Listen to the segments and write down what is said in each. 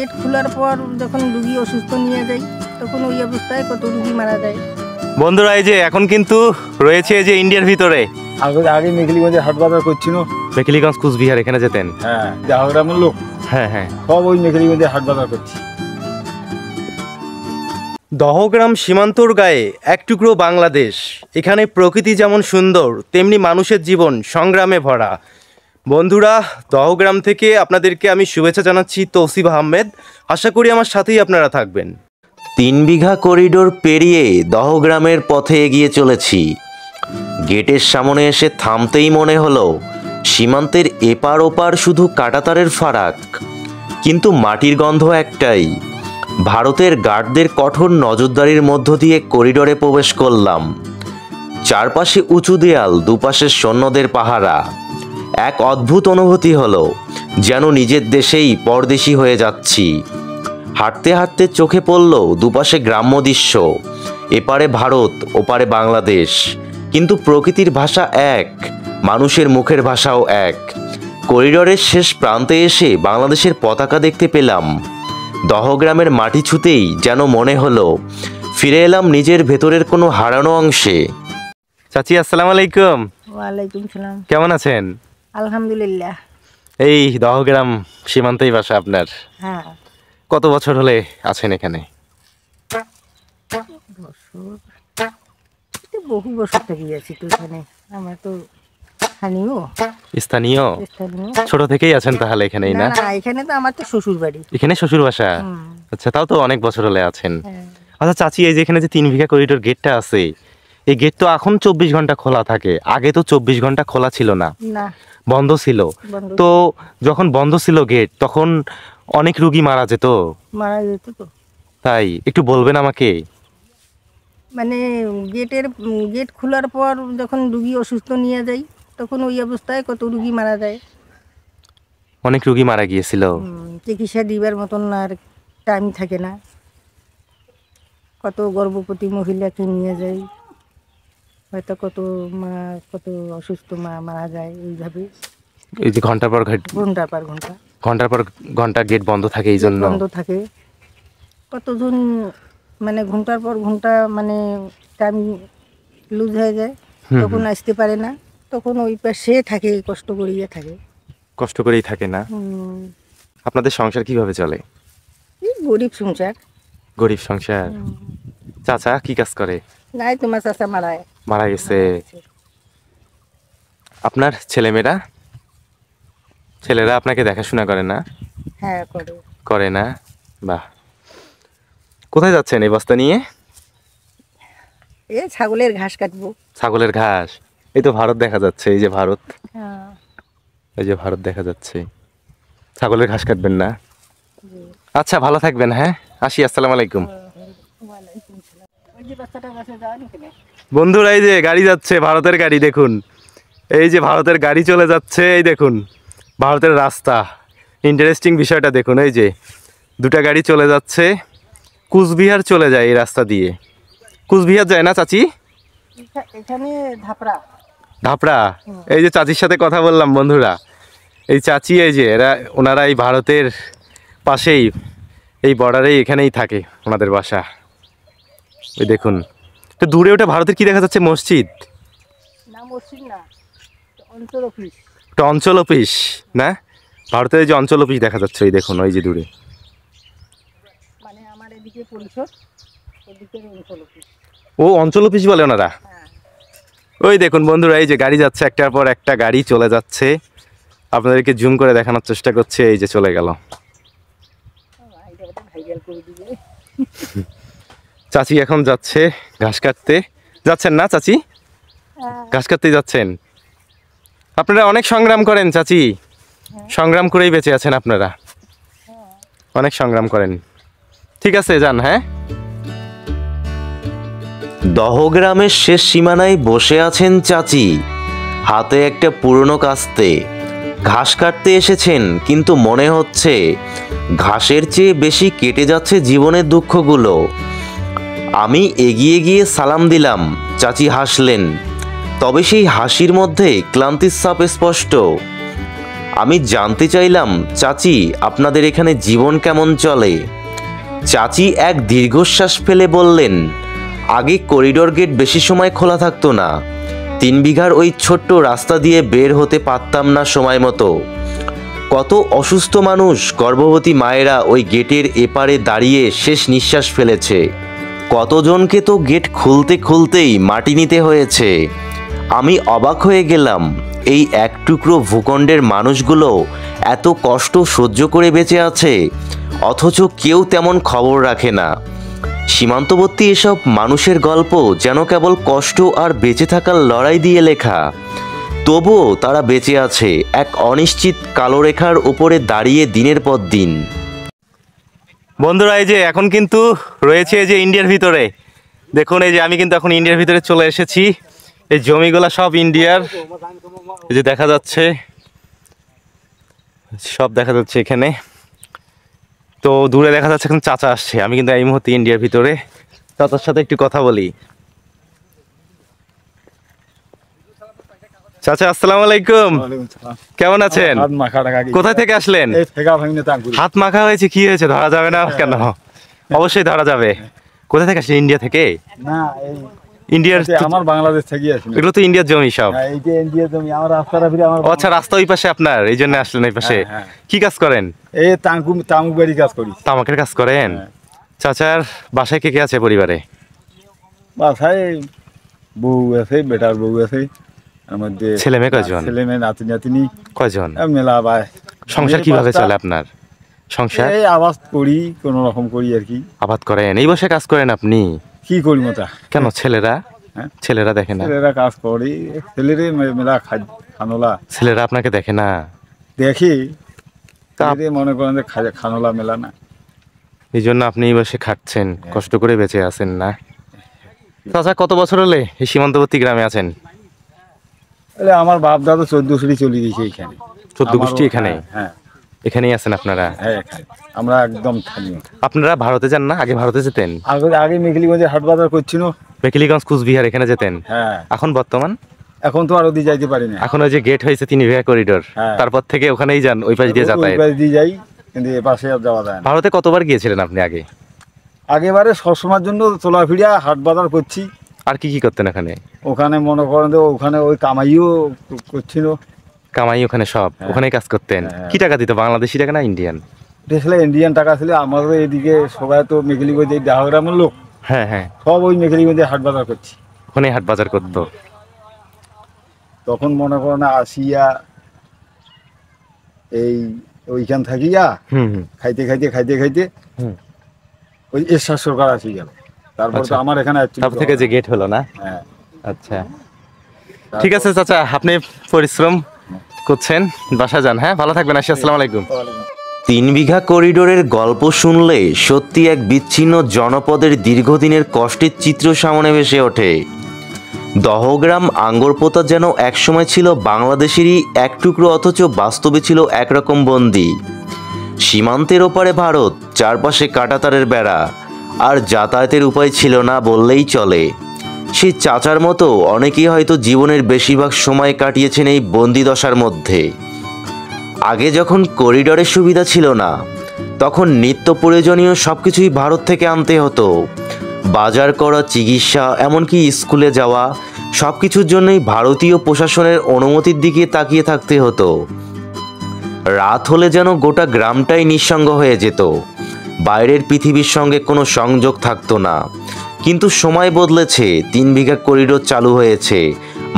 Gate খোলার পর যখন রুগী অসুস্থ নিয়ে যাই তখন ওই অবস্থায় কত রুগী মারা যায়। বন্ধুরা এই যে এখন কিন্তু রয়েছে এই যে ইন্ডিয়ার ভিতরে, আগে মেঘলিগঞ্জে হাট বাজার করছিল, মেঘলিগঞ্জ কুচবিহার এখানে যেতেন। হ্যাঁ জাহাগ্রামের লোক, হ্যাঁ হ্যাঁ, সব ওই মেঘলিগঞ্জে হাট বাজার করছি। দহগ্রাম সীমান্তর গায়ে এক টুকরো বাংলাদেশ। এখানে প্রকৃতি যেমন সুন্দর তেমনি মানুষের জীবন সংগ্রামে ভরা। বন্ধুরা, দহগ্রাম থেকে আপনাদেরকে আমি শুভেচ্ছা জানাচ্ছি, তৌসিফ আহমেদ। আশা করি আমার সাথেই আপনারা থাকবেন। 3 বিঘা করিডোর পেরিয়ে দহগ্রামের পথে এগিয়ে চলেছি। গেটের সামনে এসে থামতেই মনে হলো সীমান্তের এপার ওপার শুধু কাঁটাতারের ফারাক, কিন্তু মাটির গন্ধ একটাই। ভারতের গার্ডদের কঠোর নজরদারির মধ্য দিয়ে করিডোরে প্রবেশ করলাম। চারপাশে উঁচু দেয়াল, দুপাশে সৈন্যদের পাহারা। এক অদ্ভুত অনুভূতি হলো, যেন নিজের দেশেই পরদেশি হয়ে যাচ্ছি। হাঁটতে হাঁটতে চোখে পড়ল দুপাশে গ্রাম্য দৃশ্য, এপারে ভারত ওপারে বাংলাদেশ, কিন্তু প্রকৃতির ভাষা এক, মানুষের মুখের ভাষাও এক। করিডোরের শেষ প্রান্তে এসে বাংলাদেশের পতাকা দেখতে পেলাম। দহগ্রামের মাটি ছুঁতেই যেন মনে হলো ফিরে এলাম নিজের ভেতরের কোনো হারানো অংশে। চাচি আসসালামু আলাইকুম। ওয়ালাইকুম সালাম। কেমন আছেন? আলহামদুলিল্লাহ। এই দহগ্রাম সীমান্তেই বাসা আপনার? হ্যাঁ। কত বছর হলে আছেন এখানে? বহু বছর থেকে আছি তো এখানে। আমার তো স্থানীয়। ছোট থেকেই আছেন তাহলে এখানেই? না, এখানে তো আমার তো শ্বশুর বাড়ি। এখানে শ্বশুর বাসা? আচ্ছা, তাও তো অনেক বছর হলে আছেন। আচ্ছা চাচি, এই যে এখানে যে 3 বিঘা করিডোর গেটটা আছে, এই গেট তো এখন 24 ঘন্টা খোলা থাকে, আগে তো 24 ঘন্টা খোলা ছিল না, বন্ধ ছিল। তো যখন বন্ধ ছিল গেট, তখন অনেক রুগী মারা যেত। তো তাই একটু বলবেন আমাকে? মানে গেট খোলার পর যখন রুগী অসুস্থ নিয়ে যাই তখন ওই অবস্থায় কত রুগী মারা যায়। অনেক রুগী মারা গিয়েছিল। চিকিৎসা দিবার মতন আর টাইম থাকে না। কত গর্ভবতী মহিলাকে নিয়ে যাই, হয়তো কত অসুস্থ মা মারা যায় এইভাবে। এই যে ঘন্টার পর ঘন্টা গেট বন্ধ থাকে, এই জন্য বন্ধ থাকে। কতজন মানে ঘন্টার পর ঘন্টা মানে টাইম লুজ হয়ে যায়, তখন আসতে পারে না, তখন ওই পাশে থাকে, কষ্ট করেই থাকে না। আপনাদের সংসার কিভাবে চলে? গরিব সংসার। চাচা কি কাজ করে? নাই, তোমার চাচা মারা গেছে। আপনার ছেলেরা আপনাকে দেখাশোনা করে না? হ্যাঁ, করে না। বাহ। কোথায় যাচ্ছেন এই বস্তা নিয়ে? ছাগলের ঘাস কাটবো। ছাগলের ঘাস? এই তো ভারত দেখা যাচ্ছে, এই যে ভারত, এই যে ভারত দেখা যাচ্ছে। ছাগলের ঘাস কাটবেন না? আচ্ছা, ভালো থাকবেন। হ্যাঁ, আসি। আসসালামু আলাইকুম। বন্ধুরা, এই যে গাড়ি যাচ্ছে, ভারতের গাড়ি দেখুন। এই যে ভারতের গাড়ি চলে যাচ্ছে, এই দেখুন ভারতের রাস্তা। ইন্টারেস্টিং বিষয়টা দেখুন, এই যে 2টা গাড়ি চলে যাচ্ছে। কুচবিহার চলে যায় এই রাস্তা দিয়ে। কুচবিহার যায় না চাচি? এখানে ধাপড়া। এই যে চাচির সাথে কথা বললাম বন্ধুরা, এই চাচি, এই যে ওনারা এই ভারতের পাশেই, এই বর্ডারেই এখানেই থাকে ওনাদের বাসা। এই দেখুন তো দূরে ওটা ভারতের কি দেখা যাচ্ছে? মসজিদ না, অঞ্চল অফিস না? ভারতের যে অঞ্চল অফিস দেখা যাচ্ছে, এই দেখুন ওই যে দূরে। মানে আমার এদিকে পরিষদ, ওদিকে অঞ্চল অফিস। ও, অঞ্চল অফিস বলে ওনারা। ওই দেখুন বন্ধুরা, এই যে গাড়ি যাচ্ছে, একটার পর একটা গাড়ি চলে যাচ্ছে। আপনাদেরকে জুম করে দেখানোর চেষ্টা করছে। এই যে চলে গেল। চাচি এখন যাচ্ছে ঘাস কাটতে। যাচ্ছেন না চাচি? ঘাস কাটতে যাচ্ছেন। আপনারা অনেক সংগ্রাম করেন চাচি, সংগ্রাম করেই বেঁচে আছেন আপনারা, অনেক সংগ্রাম করেন। ঠিক আছে, যান। হ্যাঁ। দহগ্রামের শেষ সীমানায় বসে আছেন চাচি, হাতে একটা পুরনো কাস্তে। ঘাস কাটতে এসেছেন, কিন্তু মনে হচ্ছে ঘাসের চেয়ে বেশি কেটে যাচ্ছে জীবনের দুঃখগুলো। আমি এগিয়ে গিয়ে সালাম দিলাম। চাচি হাসলেন, তবে সেই হাসির মধ্যে ক্লান্তির ছাপ স্পষ্ট। আমি জানতে চাইলাম, চাচি আপনাদের এখানে জীবন কেমন চলে? চাচি এক দীর্ঘশ্বাস ফেলে বললেন, আগে করিডোর গেট বেশি সময় খোলা থাকতো না। 3 বিঘার ওই ছোট্ট রাস্তা দিয়ে বের হতে পারতাম না সময় মতো। কত অসুস্থ মানুষ, গর্ভবতী মায়েরা ওই গেটের এপারে দাঁড়িয়ে শেষ নিঃশ্বাস ফেলেছে। কতজনকে তো গেট খুলতে খুলতেই মাটি নিতে হয়েছে। আমি অবাক হয়ে গেলাম, এই এক টুকরো ভূখণ্ডের মানুষগুলো এত কষ্ট সহ্য করে বেঁচে আছে, অথচ কেউ তেমন খবর রাখে না। সীমান্তবর্তী এসব মানুষের গল্প যেন কেবল কষ্ট আর বেঁচে থাকার লড়াই দিয়ে লেখা। তবুও তারা বেঁচে আছে এক অনিশ্চিত কালো রেখার উপরে দাঁড়িয়ে দিনের পর দিন। বন্ধুরা, এই যে এখন কিন্তু রয়েছে এই যে ইন্ডিয়ার ভিতরে, দেখুন এই যে আমি কিন্তু এখন ইন্ডিয়ার ভিতরে চলে এসেছি। এই জমিগুলা সব ইন্ডিয়ার, এই যে দেখা যাচ্ছে, সব দেখা যাচ্ছে এখানে। তো দূরে দেখা যাচ্ছে এখন চাচা আসছে। আমি কিন্তু এই মুহূর্তে ইন্ডিয়ার ভিতরে, চাচার সাথে একটু কথা বলি। চাচা আসসালামু আলাইকুম, কেমন আছেন? হাত মাখা টাকা কোথায় থেকে আসলেন? এই ফেকা ভাঙিনে তাঙ্গুরি। হাত মাখা হয়েছে, কি হয়েছে? ধরা যাবে না কেন? অবশ্যই ধরা যাবে। কোথা থেকে আসলেন? ইন্ডিয়া থেকে? না, এই ইন্ডিয়ার আমার বাংলাদেশ থেকে আসেনি। এগুলো তো ইন্ডিয়ার জমি সব। হ্যাঁ, এই যে ইন্ডিয়া জমি, আমার রাস্তাটা ফিরে আমার ও আচ্ছা, রাস্তা ওই পাশে আপনার, এই জন্য আসলেন এই পাশে। হ্যাঁ, হ্যাঁ। কি কাজ করেন? এই তামুক বাড়ি কাজ করি। তামাকের কাজ করেন? হ্যাঁ। চাচার বাসায় কে কে আছে পরিবারে? বাসায় বউ আছে, বেটার বউ আছে, এর মধ্যে ছেলে মেয়ে কয়জন? ছেলে মেয়ে নাতি নাতিনি কয়জন? মেলা ভাই। সংসার কিভাবে চলে আপনার? সংসার এই আবাদ করি, কোন রকম করি আর কি। আবাদ করেন? এই বসে কাজ করেন আপনি? কি করি মতা? কেন ছেলেরা? হ্যাঁ? ছেলেরা দেখে না? ছেলেরা কাজ করি, ছেলেরে মেলা খানোলা ছেলেরা আপনাকে দেখে না? দেখি, তা- ছেলেরে মনে করেন যে খানোলা মেলা না। এই জন্য আপনি এই বসে খাচ্ছেন, কষ্ট করে বেঁচে আছেন না? চাচা কত বছর হলে এই সীমান্তবর্তী গ্রামে আছেন? আমার বাপ দাদা 14 সালে চলে গেছে এখানে। 14 গোষ্ঠী আমারও- এখানে? হ্যাঁ, এখানেই আছেন আপনারা? হ্যাঁ, এখানে আমরা একদম স্থানীয়। আপনারা ভারতে যান না? আগে ভারতে যেতেন? আগে মেঘলিগঞ্জে হাট বাজার করছিল। মেকিলিগঞ্জ, কুচবিহার এখানে যেতেন? হ্যাঁ, এখন বর্তমান এখন তো আর ওদিকে যাইতে পারি না। এখন ওই যে গেট হয়েছে 3 বিঘা করিডোর, হ্যাঁ। তারপর থেকে ওখানেই যান, ওই পাশ দিয়ে ওই যাতায়াত। পাশ দিয়ে যাই, কিন্তু এ পাশে আর যাওয়া যায় না। ভারতে কতবার গিয়েছিলেন আপনি আগে? আগেবারে সবসময়ের জন্য চলাফিরা হাট বাজার করছি। আর কি কি করতেন ওখানে? ওখানে মনে করেন যে ওখানে ওই কামাইও করছিল। কামাই ওখানে সব? হ্যাঁ। ওখানেই কাজ করতেন? হ্যাঁ। কি টাকা দিত? বাংলাদেশি টাকা না ইন্ডিয়ান? এটা ছিল ইন্ডিয়ান টাকা ছিল। আমাদের এদিকে সবাই তো মেঘলিগঞ্জ, এই ডাহগ্রামের লোক হ্যাঁ হ্যাঁ, সব ওই মেঘলিগঞ্জে হাট বাজার করছি। ওখানেই হাট বাজার করতো। তখন মনে করেন আসিয়া এই ওইখান থাকিয়া হুম হুম খাইতে খাইতে খাইতে খাইতে হুম। ওই এরশাদ সরকার আসি গেল। তারপর তো আচ্ছা। আমার এখানে actually তারপর থেকে যে গেট হলো না? হ্যাঁ, আচ্ছা, ঠিক আছে চাচা, আপনি পরিশ্রম করছেন, বাসা যান। হ্যাঁ, ভালো থাকবেন। আসসালামু আলাইকুম। 3 বিঘা করিডোরের গল্প শুনলে সত্যি এক বিচ্ছিন্ন জনপদের দীর্ঘদিনের কষ্টের চিত্র সামনে ভেসে ওঠে। দহগ্রাম আঙ্গরপোতা যেন একসময় ছিল বাংলাদেশেরই এক টুকরো, অথচ বাস্তবে ছিল একরকম বন্দী। সীমান্তের ওপারে ভারত, চারপাশে কাঁটাতারের বেড়া, আর যাতায়াতের উপায় ছিল না বললেই চলে। সেই চাচার মতো অনেকেই হয়তো জীবনের বেশিরভাগ সময় কাটিয়েছেন এই বন্দিদশার মধ্যে। আগে যখন করিডোরের সুবিধা ছিল না, তখন নিত্য প্রয়োজনীয় সবকিছুই ভারত থেকে আনতে হতো। বাজার করা, চিকিৎসা, এমনকি স্কুলে যাওয়া, সবকিছুর জন্যই ভারতীয় প্রশাসনের অনুমতির দিকে তাকিয়ে থাকতে হতো। রাত হলে যেন গোটা গ্রামটাই নিঃসঙ্গ হয়ে যেত। বাইরের পৃথিবীর সঙ্গে কোনো সংযোগ থাকতো না। কিন্তু সময় বদলেছে, 3 বিঘা করিডোর চালু হয়েছে,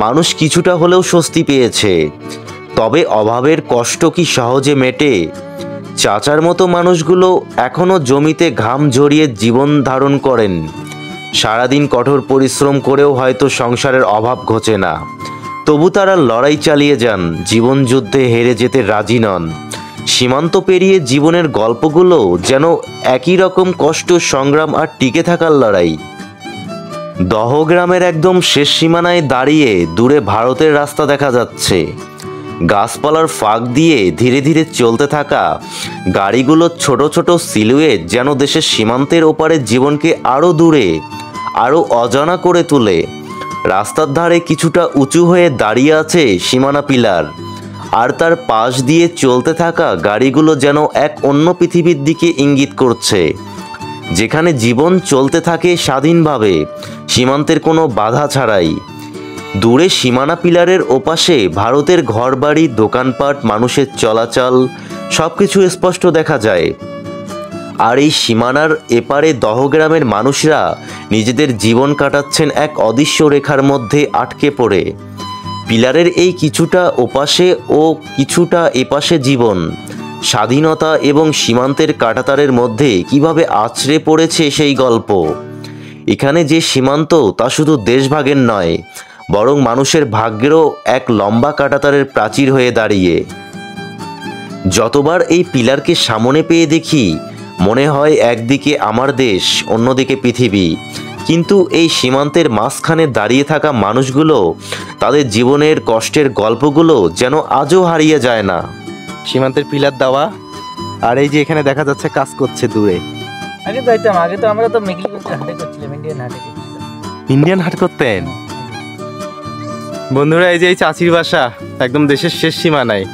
মানুষ কিছুটা হলেও স্বস্তি পেয়েছে। তবে অভাবের কষ্ট কি সহজে মেটে? চাচার মতো মানুষগুলো এখনো জমিতে ঘাম ঝরিয়ে জীবন ধারণ করেন। সারাদিন কঠোর পরিশ্রম করেও হয়তো সংসারের অভাব ঘোচে না। তবু তারা লড়াই চালিয়ে যান, জীবন যুদ্ধে হেরে যেতে রাজি নন। সীমান্ত পেরিয়ে জীবনের গল্পগুলো যেন একই রকম কষ্ট, সংগ্রাম আর টিকে থাকার লড়াই। দহগ্রামের একদম শেষ সীমানায় দাঁড়িয়ে দূরে ভারতের রাস্তা দেখা যাচ্ছে। গাছপালার ফাঁক দিয়ে ধীরে ধীরে চলতে থাকা গাড়িগুলো ছোট ছোট সিলুয়েট যেন দেশের সীমান্তের ওপারে জীবনকে আরও দূরে, আরও অজানা করে তোলে। রাস্তার ধারে কিছুটা উঁচু হয়ে দাঁড়িয়ে আছে সীমানা পিলার, আর তার পাশ দিয়ে চলতে থাকা গাড়িগুলো যেন এক অন্য পৃথিবীর দিকে ইঙ্গিত করছে, যেখানে জীবন চলতে থাকে স্বাধীনভাবে, সীমান্তের কোনো বাধা ছাড়াই। দূরে সীমানা পিলারের ওপাশে ভারতের ঘরবাড়ি, দোকানপাট, মানুষের চলাচল সবকিছু স্পষ্ট দেখা যায়। আর এই সীমানার এপারে দহগ্রামের মানুষরা নিজেদের জীবন কাটাচ্ছেন এক অদৃশ্য রেখার মধ্যে আটকে পড়ে। পিলারের এই কিছুটা ওপাশে ও কিছুটা এপাশে জীবন, স্বাধীনতা এবং সীমান্তের কাঁটাতারের মধ্যে কিভাবে আছড়ে পড়েছে সেই গল্প। এখানে যে সীমান্ত তা শুধু দেশভাগের নয়, বরং মানুষের ভাগ্যেরও এক লম্বা কাঁটাতারের প্রাচীর হয়ে দাঁড়িয়ে। যতবার এই পিলারকে সামনে পেয়ে দেখি, মনে হয় একদিকে আমার দেশ, অন্যদিকে পৃথিবী। কিন্তু এই সীমান্তের মাঝখানে দাঁড়িয়ে থাকা মানুষগুলো, তাদের জীবনের কষ্টের গল্পগুলো যেন আজও হারিয়ে যায় না। সীমান্তের পিলার দেওয়া, আর এই যে এখানে দেখা যাচ্ছে কাজ করছে দূরে। আগে তো আইতাম, আগে তো আমরা তো মেঘলিগঞ্জের হাটে করছিলাম, ইন্ডিয়ান হাটে করছিলাম। ইন্ডিয়ান হাট করতেন? বন্ধুরা, এই যে এই চাচির বাসা একদম দেশের শেষ সীমানায়।